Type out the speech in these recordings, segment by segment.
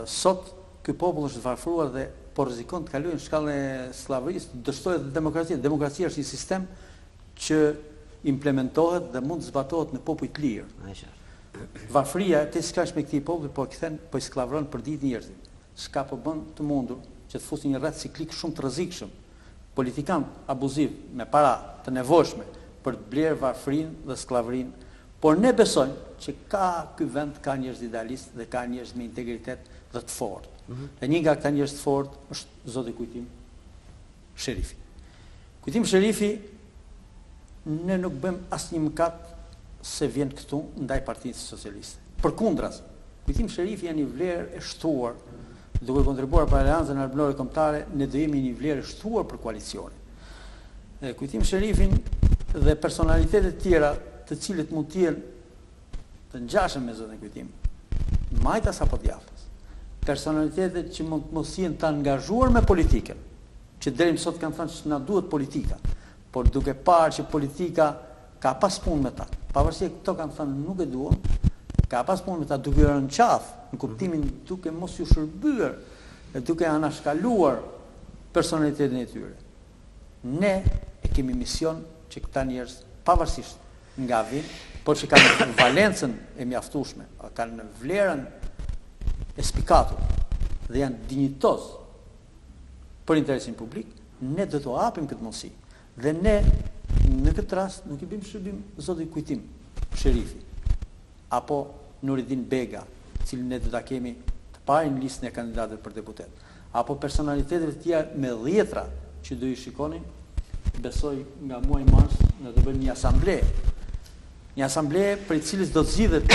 sot ky popull është varfëruar dhe po rrezikon të kalojë në shkallën e sllavarisë, dështohet dhe demokracia. Demokracia është një sistem që implementohet dhe mund të zbatohet në popull të lirë. Varfëria te s'kash me këtij populli po i skllavron për ditë njerëzit. S'ka po bën të mundur që të fusin një rreth ciklik shumë të rrezikshëm. Politikan abuziv me para të nevojshme për të blerë varfërinë dhe skllavërinë, por ne besojmë që ka ky vend ka njerëz idealistë dhe ka njerëz me integritet dhe të fortë. Dhe një nga këta njerëz të fortë është zoti Kujtim Sherifi. Kujtim Sherifi, ne nuk bëjmë asnjë mëkat se vjen këtu ndaj Partisë Socialiste. Përkundras, Kujtim Sherifi janë një vlerë e shtuar, duke kontribuar për Aleancën Armëndore Kombëtare, ne do jemi një vlerë e shtuar për koalicionin. Kujtim Sherifin dhe personalitetet tjera, të cilët mund të jenë të ngjashëm me zotin Kujtim, majtas apo djathtas, personalitetet që mund të mos jenë të angazhuar me politikën, që deri më sot kanë thënë se na duhet politika, por duke parë që politika ka pas punë me ta, pavarësisht këto kanë thënë nuk e duam, ka pas punë me ta duke rënë qaf, në kuptimin duke mos ju shërbyer, duke anashkaluar personalitetin e tyre. Ne e kemi mision që këta njerëz, pavarësisht nga vin, por që kanë valencën e mjaftueshme, kanë vlerën e spikatur dhe janë dinjitoz për interesin publik, ne do t'u japim këtë mundësi. Dhe ne në këtë rast nuk i bëjmë shërbim zotit Kujtim Sherifi apo Nuridin Bega, cilin ne do ta kemi të parë në listën e kandidatëve për deputet, apo personalitetet e tjera me dhjetra që do i shikonin, besoj nga muaji mars ne do bëjmë një asamblee. Një asamblee për i cilës do të zgjidhet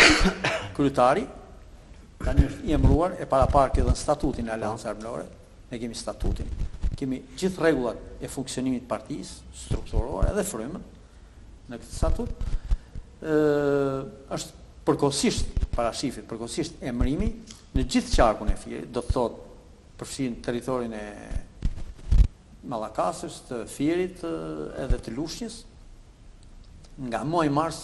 kryetari, tani është i emëruar e paraparë edhe në statutin e Aleancës Armëndore, ne kemi statutin, kemi gjithë rregullat e funksionimit të partisë, strukturore dhe frymën në këtë statut. Është përkohësisht parashifit, përkohësisht emërimi në gjithë qarkun e Firit, do të thotë përfshin territorin e Mallakasës, të Firit edhe të Lushnjës, nga muaji mars